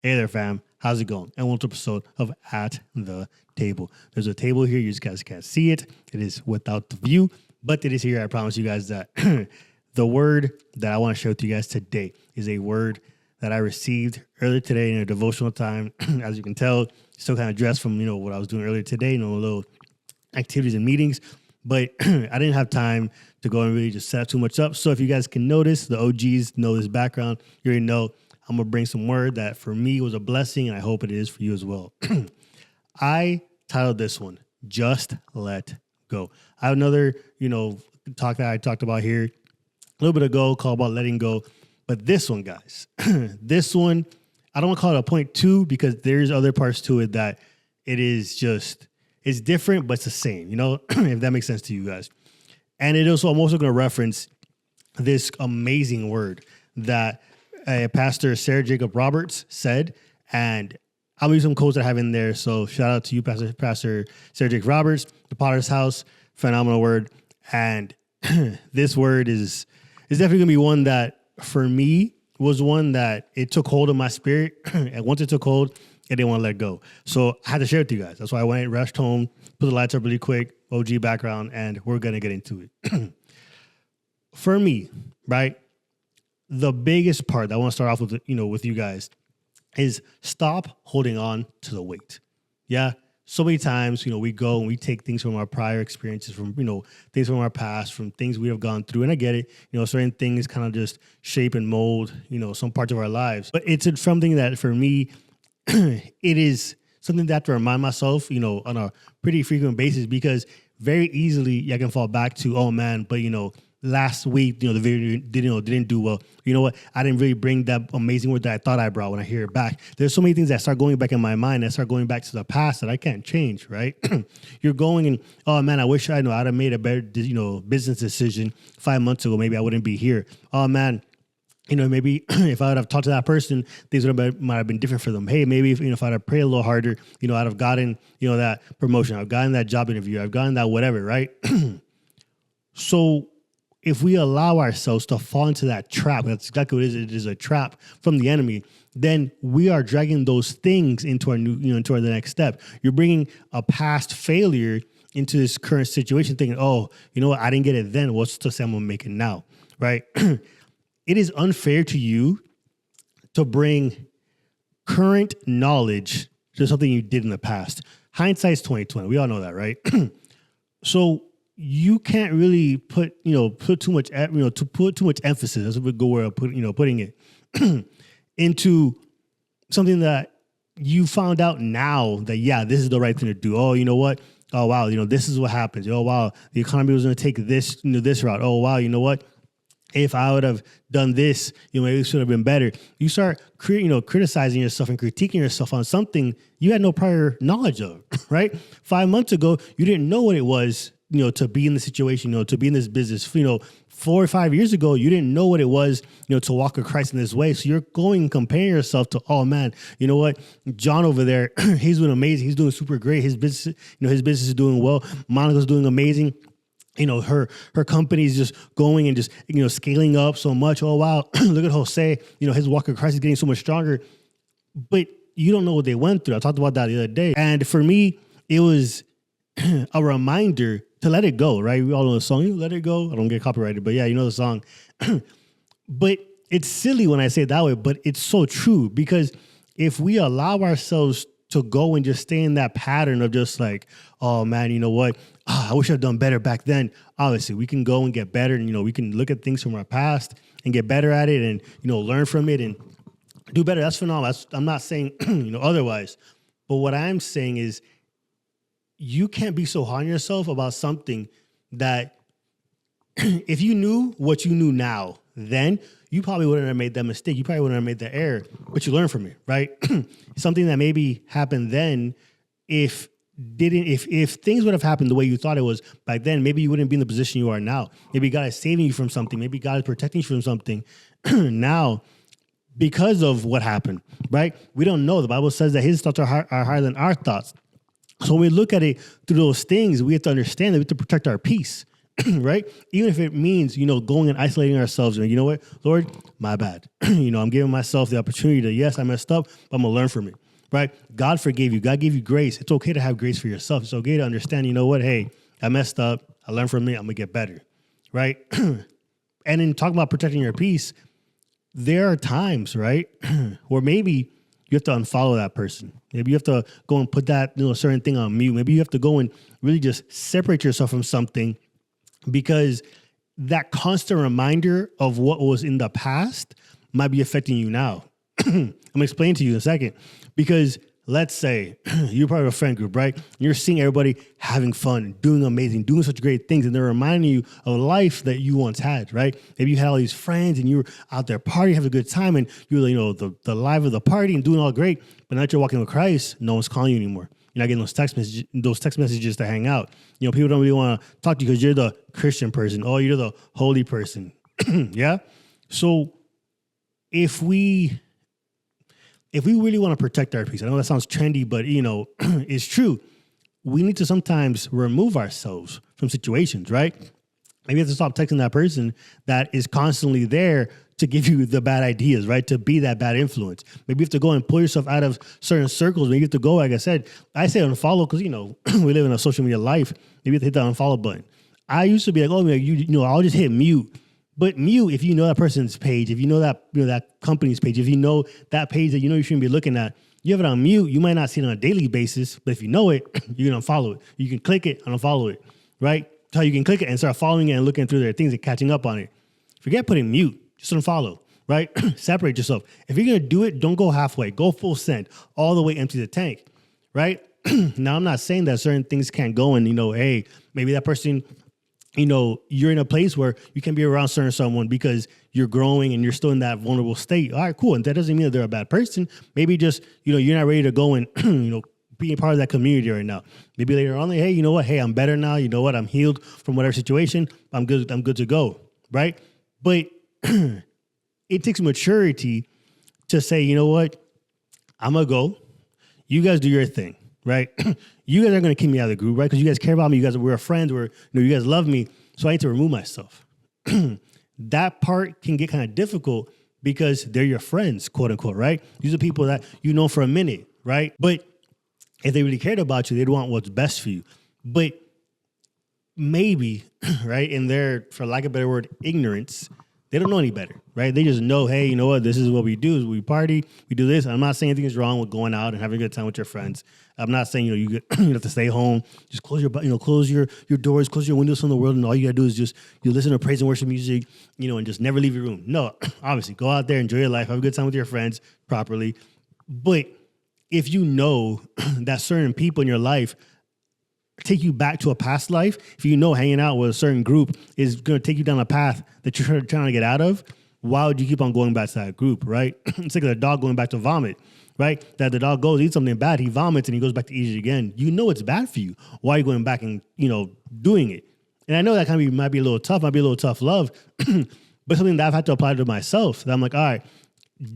Hey there, fam. How's it going? And welcome to episode of At the Table. There's a table here. You guys can't see it. It is without the view, but it is here. I promise you guys that the word that I want to share with you guys today is a word that I received earlier today in a devotional time. As you can tell, still kind of dressed from, what I was doing earlier today, little activities and meetings. But I didn't have time to go and really just set too much up. So if you guys can notice, the OGs know this background. You already know I'm going to bring some word that for me was a blessing, and I hope it is for you as well. I titled this one, Just Let Go. I have another, talk that I talked about here a little bit ago called about letting go. But this one, guys, this one, I don't want to call it a point two because there's other parts to it that it is just, it's different, but it's the same, if that makes sense to you guys. And I'm also going to reference this amazing word that Pastor Sarah Jacob Roberts said, and I'll use some quotes I have in there. So shout out to you, Pastor Sarah Jacob Roberts, the Potter's House, phenomenal word. And this word is definitely going to be one that for me was one that it took hold of my spirit. And once it took hold, I didn't want to let go. So I had to share it with you guys. That's why I went, rushed home, put the lights up really quick, OG background, and we're going to get into it. For me, right? The biggest part that I want to start off with, with you guys is stop holding on to the weight. Yeah. So many times, we go and we take things from our prior experiences, from, things from our past, from things we have gone through. And I get it, certain things kind of just shape and mold, some parts of our lives. But it's something that for me, it is something that I have to remind myself, on a pretty frequent basis, because very easily I can fall back to, oh man, but last week, the video didn't do well. You know what? I didn't really bring that amazing word that I thought I brought when I hear it back. There's so many things that start going back in my mind that start going back to the past that I can't change, right? You're going and, oh man, I wish I'd have made a better, business decision 5 months ago. Maybe I wouldn't be here. Oh man, maybe if I would have talked to that person, things might have been different for them. Hey, maybe if I'd have prayed a little harder, I'd have gotten, that promotion. I've gotten that job interview. I've gotten that whatever, right? So if we allow ourselves to fall into that trap, that's exactly what it is. It is a trap from the enemy. Then we are dragging those things into our new, into the next step. You're bringing a past failure into this current situation, thinking, oh, you know what? I didn't get it then. What's the same I'm making now, right? It is unfair to you to bring current knowledge to something you did in the past. Hindsight's 20/20. We all know that, right? So you can't really put too much emphasis. That's a good word of putting it into something that you found out now that, yeah, this is the right thing to do. Oh, you know what? Oh, wow. This is what happens. Oh, wow. The economy was going to take this, this route. Oh, wow. You know what? If I would have done this, maybe it should have been better. You start criticizing yourself and critiquing yourself on something you had no prior knowledge of, right? 5 months ago, you didn't know what it was, to be in the situation, to be in this business. 4 or 5 years ago, you didn't know what it was, to walk with Christ in this way. So you're going and comparing yourself to, oh man, you know what? John over there, he's doing amazing. He's doing super great. His business, his business is doing well. Monica's doing amazing. Her company is just going and just, scaling up so much. Oh, wow. Look at Jose, his walk with Christ is getting so much stronger. But you don't know what they went through. I talked about that the other day. And for me, it was a reminder to let it go, right? We all know the song, you let it go. I don't get copyrighted, but yeah, you know the song. But it's silly when I say it that way, but it's so true, because if we allow ourselves to go and just stay in that pattern of just like, oh man, you know what? I wish I'd done better back then. Obviously, we can go and get better, and we can look at things from our past and get better at it, and learn from it and do better. That's phenomenal. I'm not saying otherwise, but what I'm saying is you can't be so hard on yourself about something that if you knew what you knew now, then you probably wouldn't have made that mistake. You probably wouldn't have made that error, but you learn from it, right? Something that maybe happened then, if things would have happened the way you thought it was back then, maybe you wouldn't be in the position you are now. Maybe God is saving you from something. Maybe God is protecting you from something now because of what happened, right? We don't know. The Bible says that his thoughts are higher than our thoughts. So when we look at it through those things, we have to understand that we have to protect our peace. right? Even if it means, going and isolating ourselves and, you know what, Lord, my bad. I'm giving myself the opportunity to, yes, I messed up, but I'm going to learn from it, right? God forgave you. God gave you grace. It's okay to have grace for yourself. It's okay to understand, you know what, hey, I messed up. I learned from it. I'm going to get better, right? And in talking about protecting your peace, there are times, right, where maybe you have to unfollow that person. Maybe you have to go and put that, certain thing on mute. Maybe you have to go and really just separate yourself from something, because that constant reminder of what was in the past might be affecting you now. I'm going to explain to you in a second. Because let's say you're part of a friend group, right? You're seeing everybody having fun, doing amazing, doing such great things, and they're reminding you of a life that you once had, right? Maybe you had all these friends and you were out there partying, having a good time, and you were, the life of the party and doing all great. But now that you're walking with Christ, no one's calling you anymore. You're not getting those text messages to hang out. People don't really want to talk to you because you're the Christian person. Oh, you're the holy person. Yeah? So if we really want to protect our peace, I know that sounds trendy, but, it's true. We need to sometimes remove ourselves from situations, right? Maybe you have to stop texting that person that is constantly there to give you the bad ideas, right? To be that bad influence. Maybe you have to go and pull yourself out of certain circles. Maybe you have to go, like I said, I say unfollow because, we live in a social media life. Maybe you have to hit that unfollow button. I used to be like, I'll just hit mute. But mute, if you know that person's page, if you know that that company's page, if you know that page that you shouldn't be looking at, you have it on mute. You might not see it on a daily basis, but if you know it, you can unfollow it. You can click it and unfollow it, right? That's how you can click it and start following it and looking through their things and catching up on it. Forget putting mute. Just unfollow, right? Separate yourself. If you're going to do it, don't go halfway. Go full send. All the way empty the tank, right? Now, I'm not saying that certain things can't go and, hey, maybe that person, you're in a place where you can be around certain someone because you're growing and you're still in that vulnerable state. All right, cool. And that doesn't mean that they're a bad person. Maybe just, you're not ready to go and, being part of that community right now. Maybe later on, hey, you know what? Hey, I'm better now. You know what? I'm healed from whatever situation. I'm good to go, right? But it takes maturity to say, you know what? I'm going to go. You guys do your thing, right? You guys aren't going to keep me out of the group, right? Because you guys care about me. We're friends. You guys love me. So I need to remove myself. That part can get kind of difficult because they're your friends, quote unquote, right? These are people that you know for a minute, right? But if they really cared about you, they'd want what's best for you. But maybe, right, in their, for lack of a better word, ignorance, they don't know any better, right? They just know, hey, you know what? This is what we do. Is we party, we do this. I'm not saying anything is wrong with going out and having a good time with your friends. I'm not saying, you have to stay home. Just close your, close your doors, close your windows from the world, and all you gotta do is just listen to praise and worship music, and just never leave your room. No, obviously, go out there, enjoy your life, have a good time with your friends properly. But if you know that certain people in your life take you back to a past life, if you know hanging out with a certain group is going to take you down a path that you're trying to get out of, why would you keep on going back to that group, right? It's like a dog going back to vomit, right? That the dog goes, eats something bad, he vomits, and he goes back to eat it again. You know it's bad for you. Why are you going back and, doing it? And I know that kind of might be a little tough love, but something that I've had to apply to myself, that I'm like, all right,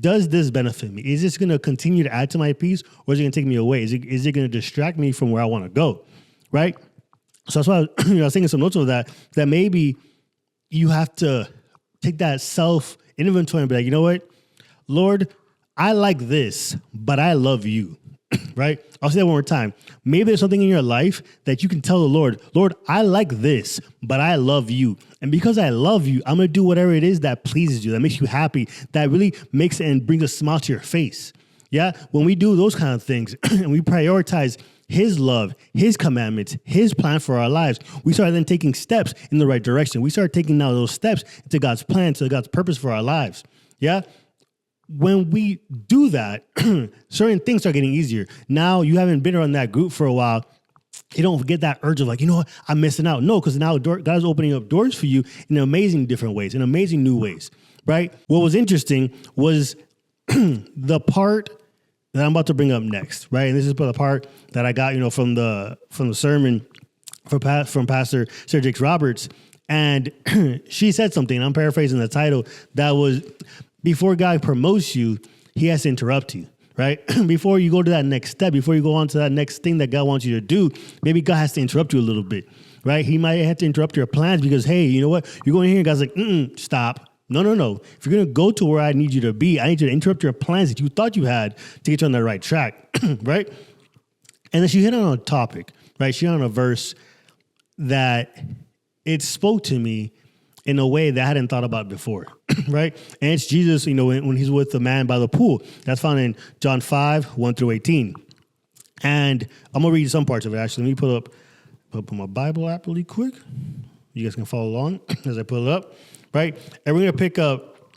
does this benefit me? Is this going to continue to add to my peace, or is it going to take me away? Is it going to distract me from where I want to go? Right? So that's why I was taking some notes of that maybe you have to take that self-inventory and be like, you know what? Lord, I like this, but I love you. Right? I'll say that one more time. Maybe there's something in your life that you can tell the Lord, I like this, but I love you. And because I love you, I'm going to do whatever it is that pleases you, that makes you happy, that really makes and brings a smile to your face. Yeah? When we do those kind of things and we prioritize His love, His commandments, His plan for our lives, we start then taking steps in the right direction. We start taking now those steps into God's plan, to God's purpose for our lives. Yeah? When we do that, certain things start getting easier. Now you haven't been around that group for a while. You don't get that urge of like, I'm missing out. No, because now God's opening up doors for you in amazing different ways, in amazing new ways, right? What was interesting was the part that I'm about to bring up next, right? And this is the part that I got, from the sermon from Pastor Sarah Jakes Roberts. And she said something, and I'm paraphrasing the title, that was, before God promotes you, He has to interrupt you, right? Before you go to that next step, before you go on to that next thing that God wants you to do, maybe God has to interrupt you a little bit, right? He might have to interrupt your plans because, hey, you know what? You're going here and God's like, stop. No. If you're going to go to where I need you to be, I need you to interrupt your plans that you thought you had to get you on the right track, right? And then she hit on a topic, right? She hit on a verse that it spoke to me in a way that I hadn't thought about before, right? And it's Jesus, when he's with the man by the pool. That's found in John 5, 1 through 18. And I'm going to read some parts of it, actually. Let me put my Bible app really quick. You guys can follow along as I pull it up, right? And we're going to pick up,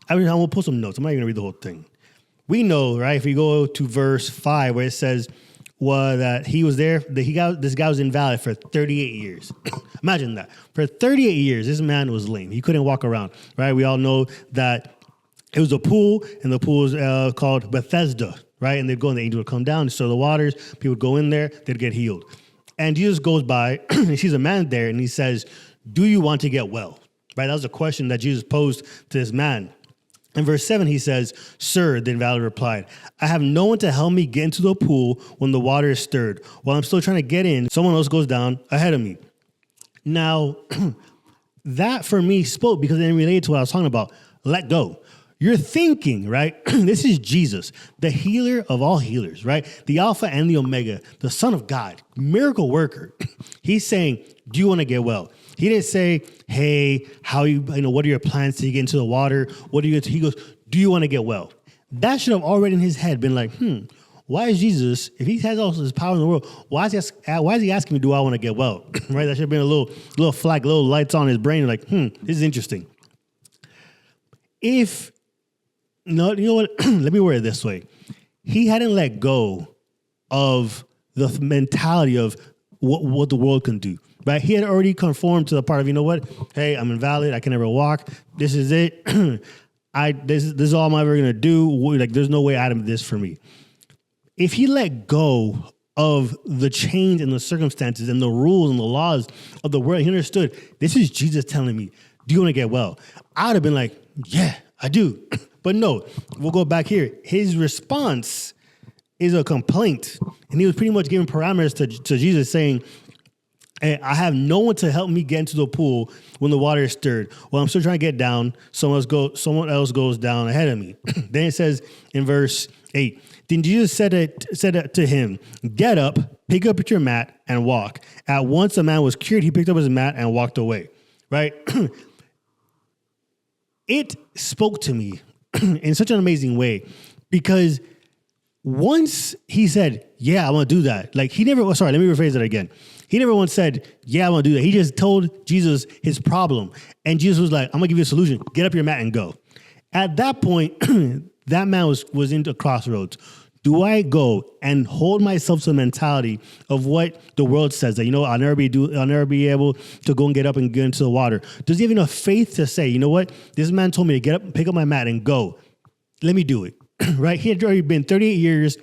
I'm going to put some notes. I'm not even going to read the whole thing. We know, right, if we go to verse 5 where it says, that he was there, this guy was invalid for 38 years. Imagine that. For 38 years, this man was lame. He couldn't walk around, right? We all know that it was a pool, and the pool was called Bethesda, right? And they'd go and the angel would come down, stir the waters. People would go in there, they'd get healed. And Jesus goes by, and he sees a man there, and he says, do you want to get well? Right? That was a question that Jesus posed to this man. In verse 7, he says, sir, the invalid replied, I have no one to help me get into the pool when the water is stirred. While I'm still trying to get in, someone else goes down ahead of me. Now, that for me spoke because it related to what I was talking about. Let go. You're thinking, right? This is Jesus, the healer of all healers, right? The Alpha and the Omega, the Son of God, miracle worker. He's saying, do you want to get well? He didn't say, hey, what are your plans to get into the water? He goes, do you want to get well? That should have already in his head been like, why is Jesus, if he has all this power in the world, why is he asking me, do I want to get well? Right? That should have been a little flag, little lights on his brain. Like, this is interesting. You know what? Let me word it this way. He hadn't let go of the mentality of what the world can do. Right? He had already conformed to the part of, you know what? Hey, I'm invalid. I can never walk. This is it. This is all I'm ever going to do. Like, there's no way out of this for me. If he let go of the change in the circumstances and the rules and the laws of the world, he understood, this is Jesus telling me, do you want to get well? I would have been like, yeah, I do. But no, we'll go back here. His response is a complaint. And he was pretty much giving parameters to Jesus saying, hey, I have no one to help me get into the pool when the water is stirred. Well, I'm still trying to get down. Someone else goes down ahead of me. Then it says in verse 8, then Jesus said to him, get up, pick up your mat, and walk. At once the man was cured. He picked up his mat and walked away. Right? It spoke to me in such an amazing way because once he said, yeah, I want to do that. Like let me rephrase it again. He never once said, yeah, I want to do that. He just told Jesus his problem. And Jesus was like, I'm going to give you a solution. Get up your mat and go. At that point, that man was into a crossroads. Do I go and hold myself to the mentality of what the world says that, I'll never be able to go and get up and get into the water? Does he have enough faith to say, you know what? This man told me to get up, pick up my mat and go. Let me do it. Right? He had already been 38 years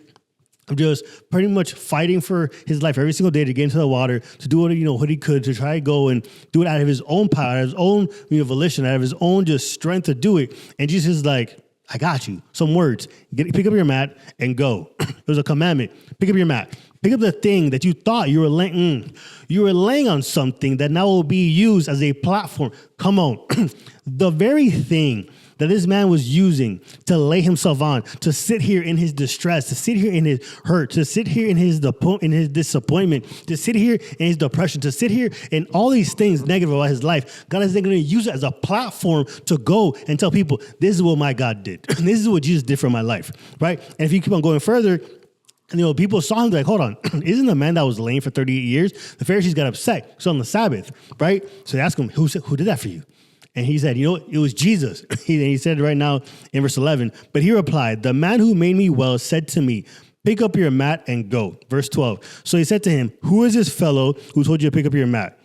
of just pretty much fighting for his life every single day to get into the water, to do what he could to try to go and do it out of his own power, out of his own volition, out of his own just strength to do it. And Jesus is like, I got you. Some words. Pick up your mat and go. It was a commandment. Pick up your mat. Pick up the thing that you thought you were laying. You were laying on something that now will be used as a platform. Come on. The very thing that this man was using to lay himself on, to sit here in his distress, to sit here in his hurt, to sit here in his disappointment, to sit here in his depression, to sit here in all these things negative about his life. God is then going to use it as a platform to go and tell people, this is what my God did. This is what Jesus did for my life, right? And if you keep on going further, people saw him like, hold on, isn't the man that was lame for 38 years? The Pharisees got upset. It's on the Sabbath, right? So they asked him, who did that for you? And he said, it was Jesus. He said it right now in verse 11. But he replied, the man who made me well said to me, pick up your mat and go. Verse 12. So he said to him, who is this fellow who told you to pick up your mat?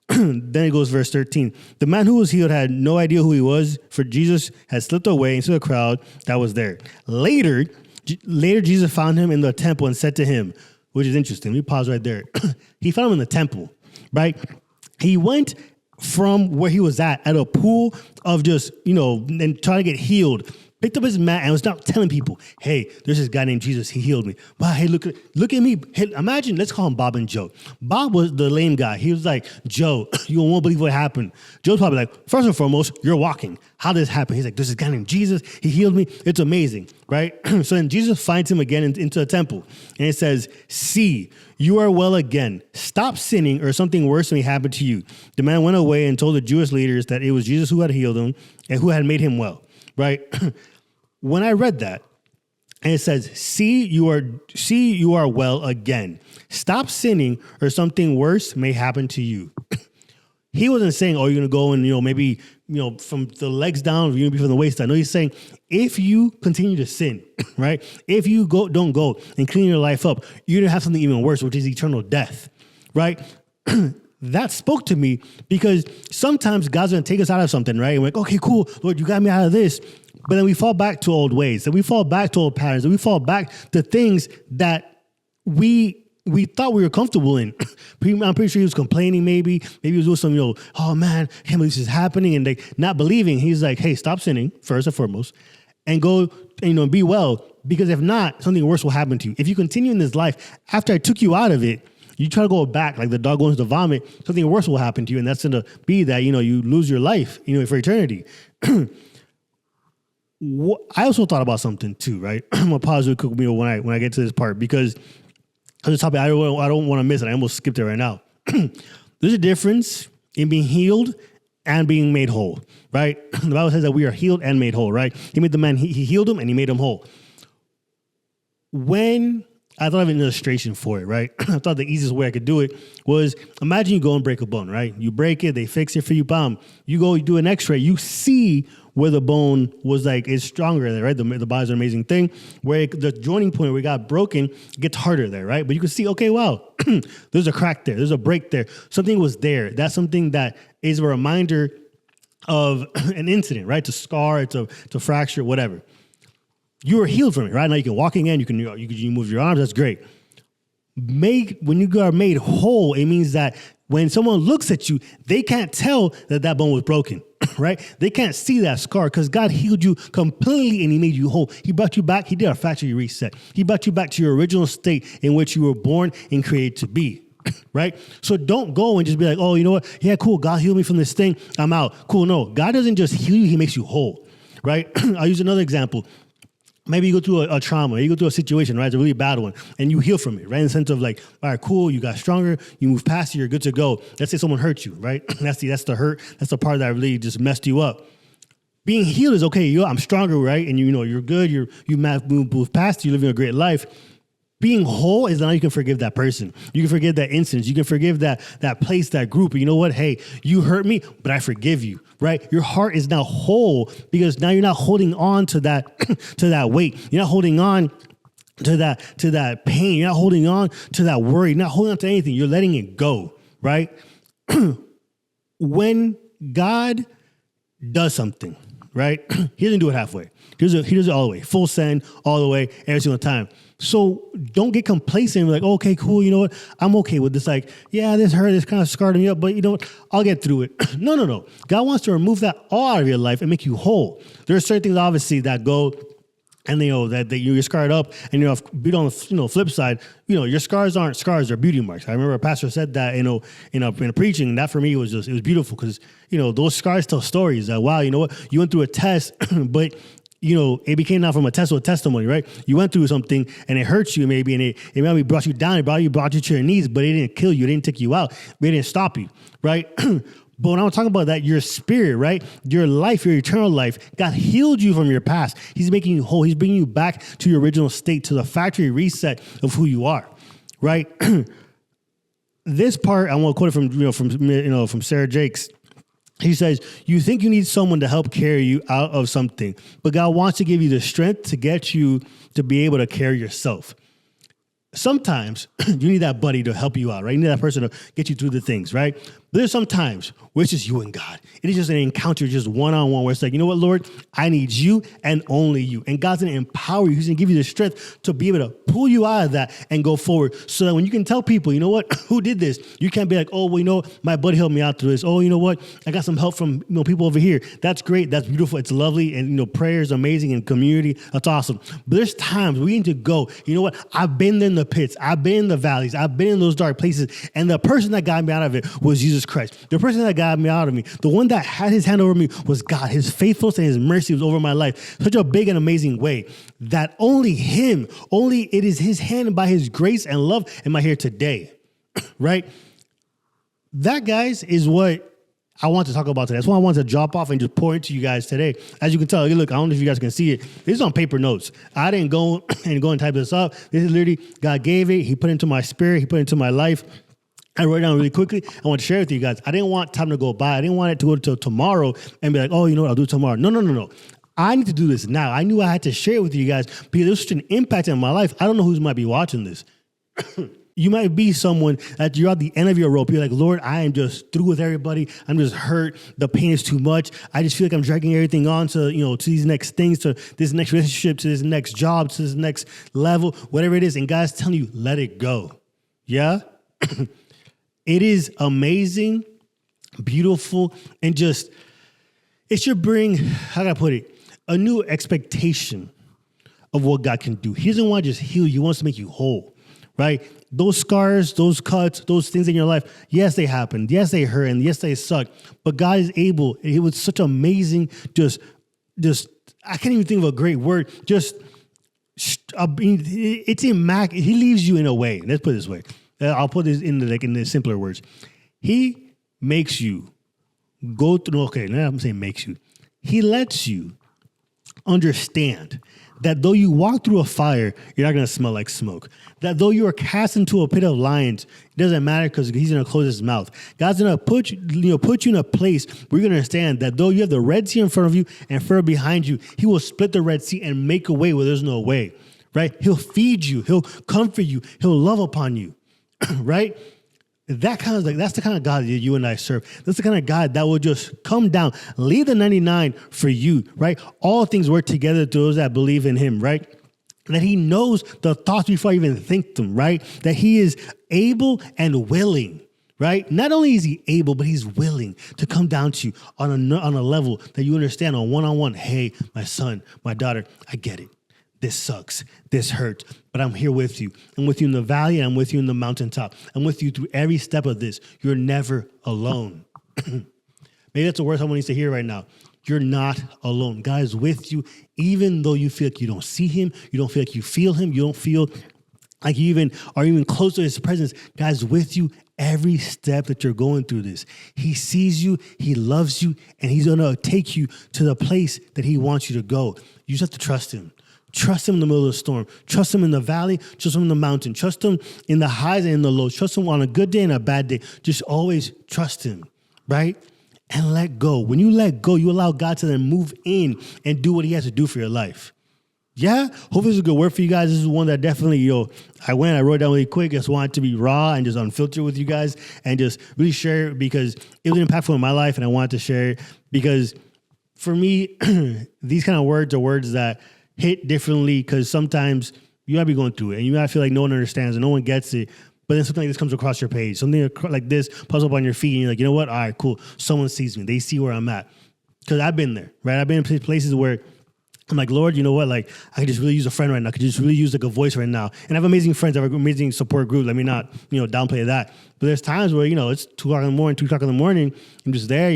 Then it goes verse 13. The man who was healed had no idea who he was, for Jesus had slipped away into the crowd that was there. Later, Jesus found him in the temple and said to him, which is interesting. Let me pause right there. He found him in the temple, right? He went from where he was at a pool of just, and trying to get healed, picked up his mat and was not telling people, hey, there's this guy named Jesus. He healed me. Wow, hey, look at me. Hey, imagine, let's call him Bob and Joe. Bob was the lame guy. He was like, Joe, you won't believe what happened. Joe's probably like, first and foremost, you're walking. How did this happen? He's like, there's this guy named Jesus. He healed me. It's amazing, right? So then Jesus finds him again into the temple. And it says, see, you are well again. Stop sinning or something worse may happen to you. The man went away and told the Jewish leaders that it was Jesus who had healed him and who had made him well. Right? When I read that, and it says, see, you are well again. Stop sinning or something worse may happen to you. He wasn't saying, oh, you're going to go and, maybe, from the legs down, you're going to be from the waist down. No, he's saying, if you continue to sin, right? If you don't go and clean your life up, you're going to have something even worse, which is eternal death, right? That spoke to me because sometimes God's going to take us out of something, right? And we're like, okay, cool, Lord, you got me out of this. But then we fall back to old ways, and we fall back to old patterns, and we fall back to things that we thought we were comfortable in. I'm pretty sure he was complaining maybe he was doing some, oh man, I can't believe this is happening, and like not believing. He's like, hey, stop sinning first and foremost, and go, and be well, because if not, something worse will happen to you. If you continue in this life, after I took you out of it, you try to go back like the dog goes to vomit, something worse will happen to you. And that's going to be that, you lose your life, for eternity. I also thought about something too, right? I'm going to pause real quick when I get to this part, because on this topic, I don't want to miss it. I almost skipped it right now. There's a difference in being healed and being made whole, right? The Bible says that we are healed and made whole, right? He made the man, he healed him and he made him whole. When I thought of an illustration for it, right? I thought the easiest way I could do it was, imagine you go and break a bone, right? You break it, they fix it for you, bam. You go, you do an x-ray, you see where the bone was is stronger there, right? The body's an amazing thing. Where the joining point where it got broken gets harder there, right? But you can see, okay, wow, there's a crack there, there's a break there. Something was there. That's something that is a reminder of an incident, right? To scar, to fracture, whatever. You are healed from it, right? Now you can walk again, you can move your arms, that's great. When you are made whole, it means that when someone looks at you, they can't tell that bone was broken, right? They can't see that scar because God healed you completely and he made you whole. He brought you back. He did a factory reset. He brought you back to your original state in which you were born and created to be, right? So don't go and just be like, oh, you know what? Yeah, cool. God healed me from this thing. I'm out. Cool. No, God doesn't just heal you. He makes you whole, right? I'll use another example. Maybe you go through a trauma, you go through a situation, right? It's a really bad one, and you heal from it, right? In the sense of like, all right, cool, you got stronger, you move past it, you're good to go. Let's say someone hurt you, right? That's the hurt. That's the part that really just messed you up. Being healed is okay. I'm stronger, right? And you're good. You move past it. You're living a great life. Being whole is now you can forgive that person. You can forgive that instance. You can forgive that place, that group. And you know what? Hey, you hurt me, but I forgive you, right? Your heart is now whole because now you're not holding on to that to that weight. You're not holding on to that pain. You're not holding on to that worry. You're not holding on to anything. You're letting it go, right? When God does something, right? He doesn't do it halfway. He does it all the way, full send, all the way, every single time. So don't get complacent and be like, okay, cool, you know what? I'm okay with this. Like, yeah, this hurt, this kind of scarred me up, but you know what? I'll get through it. No. God wants to remove that all out of your life and make you whole. There are certain things, obviously, that go and that you're scarred up, and on the flip side, your scars aren't scars, they're beauty marks. I remember a pastor said that, in a preaching, and that for me it was beautiful because, those scars tell stories that, wow, you know what? You went through a test, but it became not from a test to a testimony, right? You went through something and it hurt you maybe, and it maybe brought you down, it brought you to your knees, but it didn't kill you, it didn't take you out, it didn't stop you, right? But when I'm talking about that, your spirit, right? Your life, your eternal life, God healed you from your past. He's making you whole. He's bringing you back to your original state, to the factory reset of who you are, right? This part, I want to quote it from Sarah Jakes. He says, you think you need someone to help carry you out of something, but God wants to give you the strength to get you to be able to carry yourself. Sometimes you need that buddy to help you out, right? You need that person to get you through the things, right? there's some times where it's just you and God. It is just an encounter, just one-on-one, where it's like, you know what, Lord, I need you and only you. And God's going to empower you. He's going to give you the strength to be able to pull you out of that and go forward. So that when you can tell people, you know what, who did this? You can't be like, oh, well, you know, my buddy helped me out through this. Oh, you know what, I got some help from people over here. That's great. That's beautiful. It's lovely. And, prayer is amazing, and community, that's awesome. But there's times we need to go, you know what, I've been in the pits. I've been in the valleys. I've been in those dark places. And the person that got me out of it was Jesus Christ. The person that got me out of me, the one that had his hand over me was God. His faithfulness and his mercy was over my life. Such a big and amazing way that only it is his hand, and by his grace and love am I here today. Right? That, guys, is what I want to talk about today. That's why I want to drop off and just pour into you guys today. As you can tell, look, I don't know if you guys can see it. This is on paper notes. I didn't go and type this up. This is literally, God gave it. He put it into my spirit. He put it into my life. I wrote it down really quickly. I want to share it with you guys. I didn't want time to go by. I didn't want it to go till tomorrow and be like, oh, you know what, I'll do it tomorrow. No. I need to do this now. I knew I had to share it with you guys because there's such an impact in my life. I don't know who might be watching this. You might be someone that you're at the end of your rope. You're like, Lord, I am just through with everybody. I'm just hurt. The pain is too much. I just feel like I'm dragging everything on to these next things, to this next relationship, to this next job, to this next level, whatever it is. And God's telling you, let it go. Yeah? It is amazing, beautiful, and just, it should bring, how do I put it, a new expectation of what God can do. He doesn't want to just heal you. He wants to make you whole. Right? Those scars, those cuts, those things in your life, yes, they happened. Yes, they hurt. And yes, they suck. But God is able. It was such amazing, just, I can't even think of a great word. Just, it's immaculate. He leaves you in a way. Let's put it this way. I'll put this in the simpler words. He makes you go through, okay, now I'm saying makes you. He lets you understand that though you walk through a fire, you're not going to smell like smoke. That though you are cast into a pit of lions, it doesn't matter because he's going to close his mouth. God's going to put you in a place where you're going to understand that though you have the Red Sea in front of you and further behind you, he will split the Red Sea and make a way where there's no way. Right? He'll feed you. He'll comfort you. He'll love upon you. Right? That's the kind of God that you and I serve. That's the kind of God that will just come down, leave the 99 for you, right? All things work together to those that believe in him, right? That he knows the thoughts before I even think them, right? That he is able and willing, right? Not only is he able, but he's willing to come down to you on a level that you understand on one-on-one. Hey, my son, my daughter, I get it. This sucks. This hurts. But I'm here with you. I'm with you in the valley, and I'm with you in the mountaintop. I'm with you through every step of this. You're never alone. Maybe that's the word someone needs to hear right now. You're not alone. God is with you, even though you feel like you don't see him. You don't feel like you feel him. You don't feel like you even are even close to his presence. God's with you every step that you're going through this. He sees you. He loves you. And he's going to take you to the place that he wants you to go. You just have to trust him. Trust him in the middle of the storm. Trust him in the valley. Trust him in the mountain. Trust him in the highs and in the lows. Trust him on a good day and a bad day. Just always trust him, right? And let go. When you let go, you allow God to then move in and do what he has to do for your life. Yeah? Hopefully this is a good word for you guys. This is one that definitely, I wrote it down really quick. I just wanted to be raw and just unfiltered with you guys and just really share it because it was impactful in my life and I wanted to share it because for me, these kind of words are words that hit differently because sometimes you might be going through it and you might feel like no one understands and no one gets it. But then something like this comes across your page. Something like this pops up on your feed and you're like, you know what? All right, cool. Someone sees me. They see where I'm at. Because I've been there, right? I've been in places where I'm like, Lord, you know what? Like, I could just really use a friend right now. I could just really use like a voice right now. And I have amazing friends. I have an amazing support group. Let me not, downplay that. But there's times where, it's 2 o'clock in the morning. I'm just there,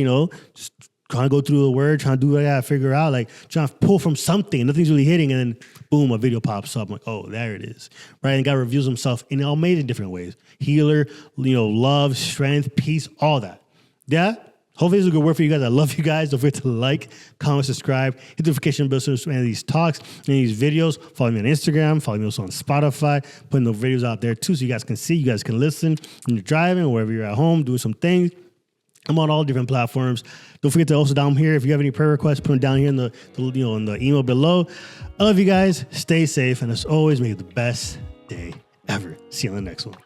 just trying to go through the word, trying to do what I gotta figure out, like trying to pull from something. Nothing's really hitting, and then boom, a video pops up. I'm like, oh, there it is, right? And God reveals himself in all many different ways. Healer, love, strength, peace, all that. Yeah? Hopefully this is a good word for you guys. I love you guys. Don't forget to like, comment, subscribe, hit the notification bell so any of these talks, any of these videos. Follow me on Instagram. Follow me also on Spotify. Putting the videos out there too so you guys can see, you guys can listen when you're driving or wherever you're at home, doing some things. I'm on all different platforms. Don't forget to also down here, if you have any prayer requests, put them down here in the in the email below. I love you guys. Stay safe. And as always, make it the best day ever. See you on the next one.